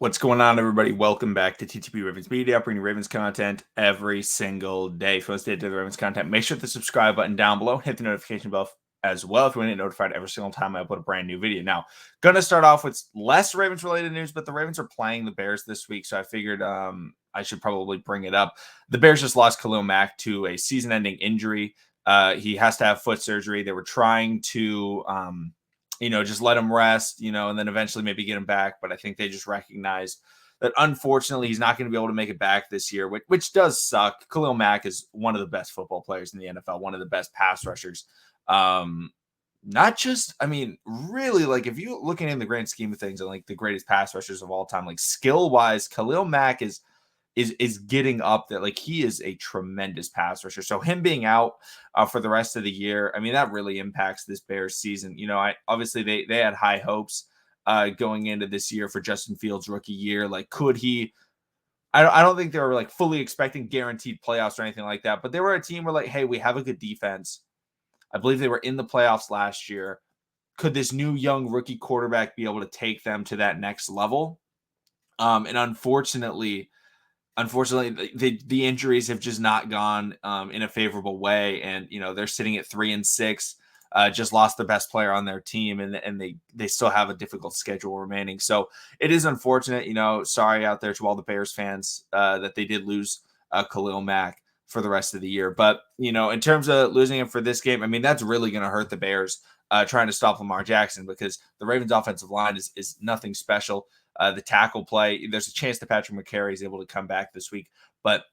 What's going on, everybody? Welcome back to TTP Ravens Media, bringing Ravens content every single day. If you want to stay to the Ravens content, make sure to hit the subscribe button down below. Hit the notification bell as well if you want to get notified every single time I upload a brand new video. Now, going to start off with less Ravens-related news, but the Ravens are playing the Bears this week, so I figured I should probably bring it up. The Bears just lost Khalil Mack to a season-ending injury. He has to have foot surgery. They were trying to just let him rest, and then eventually maybe get him back. But I think they just recognized that unfortunately he's not going to be able to make it back this year, which does suck. Khalil Mack is one of the best football players in the NFL, one of the best pass rushers. Not just, really, like if you're looking in the grand scheme of things and like the greatest pass rushers of all time, like skill wise, Khalil Mack is getting up there. Like he is a tremendous pass rusher. So him being out for the rest of the year, that really impacts this Bears season. Obviously they had high hopes going into this year for Justin Fields' rookie year. Like, could he? I don't think they were like fully expecting guaranteed playoffs or anything like that. But they were a team where like, hey, we have a good defense. I believe they were in the playoffs last year. Could this new young rookie quarterback be able to take them to that next level? And unfortunately, the injuries have just not gone in a favorable way, and they're sitting at 3-6. Just lost the best player on their team, and they still have a difficult schedule remaining. So it is unfortunate. Sorry out there to all the Bears fans that they did lose Khalil Mack for the rest of the year. But in terms of losing him for this game, that's really going to hurt the Bears trying to stop Lamar Jackson, because the Ravens' offensive line is nothing special. The tackle play, there's a chance that Patrick McCarry is able to come back this week, but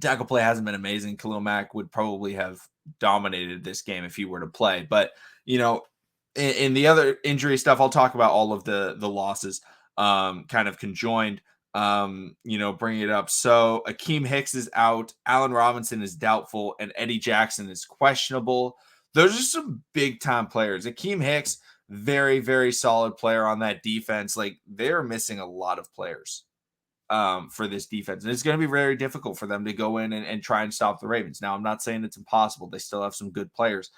tackle play hasn't been amazing. Khalil Mack would probably have dominated this game if he were to play. But, in the other injury stuff, I'll talk about all of the losses kind of conjoined, bringing it up. So Akeem Hicks is out, Allen Robinson is doubtful, and Eddie Jackson is questionable. Those are some big-time players. Akeem Hicks, very, very solid player on that defense. Like, they're missing a lot of players for this defense. And it's going to be very difficult for them to go in and try and stop the Ravens. Now, I'm not saying it's impossible. They still have some good players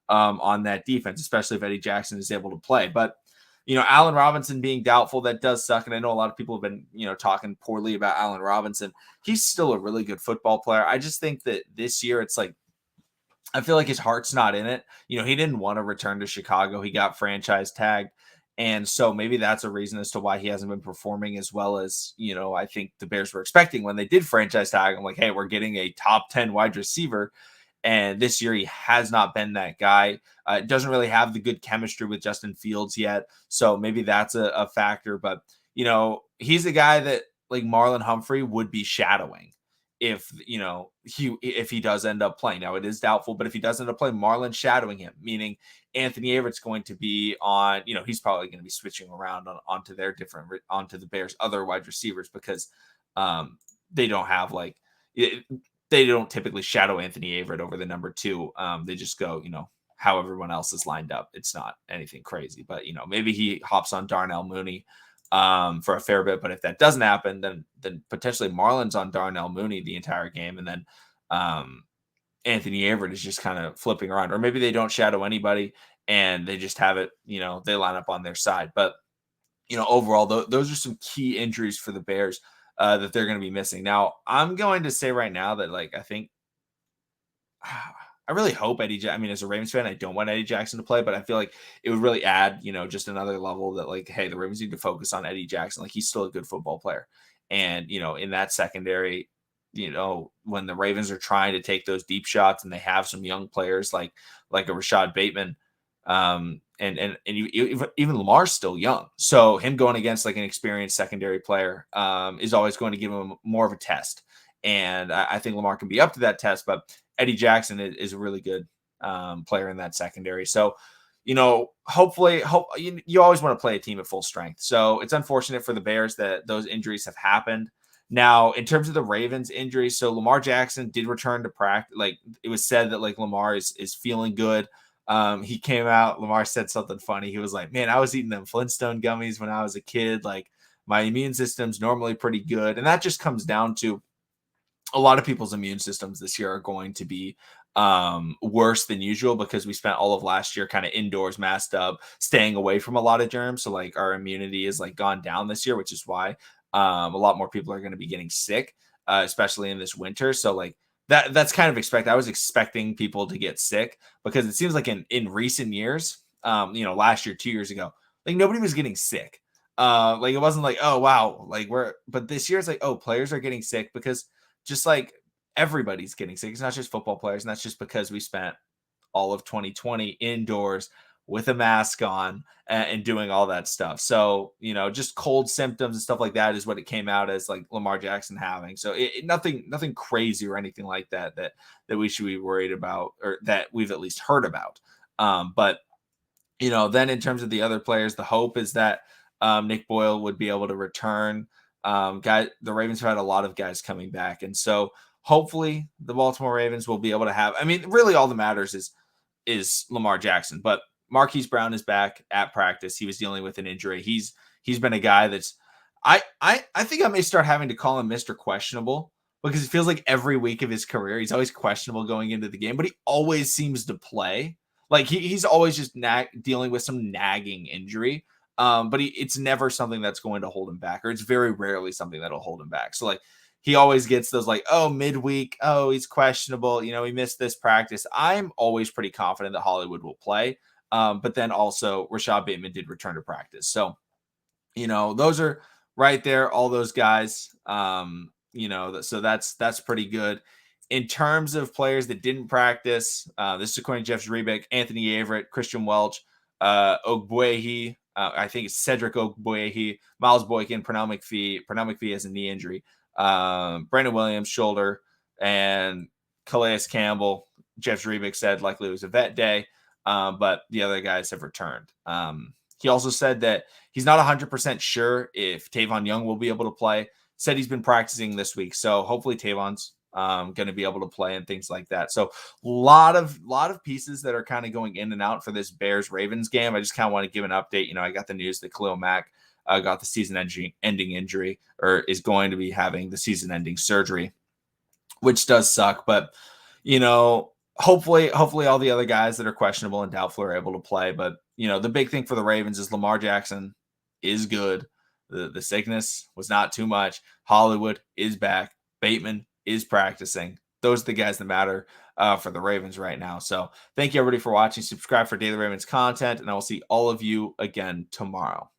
on that defense, especially if Eddie Jackson is able to play. But, Allen Robinson being doubtful, that does suck. And I know a lot of people have been, talking poorly about Allen Robinson. He's still a really good football player. I just think that this year it's like, I feel like his heart's not in it. He didn't want to return to Chicago. He got franchise tagged. And so maybe that's a reason as to why he hasn't been performing as well as, I think the Bears were expecting when they did franchise tag him. Like, hey, we're getting a top 10 wide receiver. And this year he has not been that guy. Doesn't really have the good chemistry with Justin Fields yet. So maybe that's a factor. But, he's a guy that like Marlon Humphrey would be shadowing if he does end up playing. Now, it is doubtful, but if he does end up playing, Marlon shadowing him, meaning Anthony Averett's going to be on, he's probably going to be switching around onto the Bears' other wide receivers, because they don't have they don't typically shadow Anthony Averett over the number 2. They just go, how everyone else is lined up. It's not anything crazy, but maybe he hops on Darnell Mooney for a fair bit. But if that doesn't happen, then potentially Marlon's on Darnell Mooney the entire game, and then Anthony Averett is just kind of flipping around. Or maybe they don't shadow anybody and they just have it, they line up on their side. But overall, those are some key injuries for the Bears that they're going to be missing. Now, I'm going to say right now that I think I really hope as a Ravens fan, I don't want Eddie Jackson to play, but I feel like it would really add, just another level that hey, the Ravens need to focus on Eddie Jackson. Like, he's still a good football player. And, in that secondary, when the Ravens are trying to take those deep shots and they have some young players like a Rashad Bateman, and even Lamar's still young. So him going against like an experienced secondary player is always going to give him more of a test. And I think Lamar can be up to that test, but Eddie Jackson is a really good player in that secondary. So, hopefully you always want to play a team at full strength. So it's unfortunate for the Bears that those injuries have happened. Now, in terms of the Ravens injuries, so Lamar Jackson did return to practice. Like, it was said that like Lamar is feeling good. He came out, Lamar said something funny. He was like, man, I was eating them Flintstone gummies when I was a kid. Like, my immune system's normally pretty good. And that just comes down to a lot of people's immune systems this year are going to be worse than usual because we spent all of last year kind of indoors, masked up, staying away from a lot of germs. So like our immunity is like gone down this year, which is why a lot more people are going to be getting sick, especially in this winter. So like that's kind of expected. I was expecting people to get sick because it seems like in recent years, last year, 2 years ago, like nobody was getting sick. Like it wasn't like, oh wow, like but this year it's like, oh, players are getting sick because just like everybody's getting sick. It's not just football players, and that's just because we spent all of 2020 indoors with a mask on and doing all that stuff. So, just cold symptoms and stuff like that is what it came out as, like Lamar Jackson having. So nothing crazy or anything like that we should be worried about, or that we've at least heard about. But then in terms of the other players, the hope is that Nick Boyle would be able to return. The Ravens have had a lot of guys coming back, and so hopefully the Baltimore Ravens will be able to have. I mean, really, all that matters is Lamar Jackson, but Marquise Brown is back at practice. He was dealing with an injury. He's been a guy that's I think I may start having to call him Mr. Questionable because it feels like every week of his career he's always questionable going into the game, but he always seems to play. Like he's always just dealing with some nagging injury. But it's never something that's going to hold him back, or it's very rarely something that'll hold him back. So like he always gets those like, oh, midweek, oh, he's questionable, he missed this practice. I'm always pretty confident that Hollywood will play. But then also Rashad Bateman did return to practice. So, those are right there, all those guys. So that's pretty good. In terms of players that didn't practice, this is according to Jeff Zrebiec, Anthony Averett, Christian Welch, Ogbuehi, I think it's Cedric Ogbuehi, Miles Boykin, Pernell McPhee. Pernell McPhee has a knee injury. Brandon Williams, shoulder, and Calais Campbell. Jeff Zrebiec said likely it was a vet day, but the other guys have returned. He also said that he's not 100% sure if Tavon Young will be able to play. Said he's been practicing this week, so hopefully Tavon's going to be able to play and things like that. So lot of pieces that are kind of going in and out for this Bears Ravens game. I just kind of want to give an update. I got the news that Khalil Mack got the season-ending injury, or is going to be having the season-ending surgery, which does suck. But hopefully all the other guys that are questionable and doubtful are able to play. But the big thing for the Ravens is Lamar Jackson is good. The sickness was not too much. Hollywood is back. Bateman is practicing. Those are the guys that matter for the Ravens right now. So thank you everybody for watching. Subscribe for daily Ravens content, and I will see all of you again tomorrow.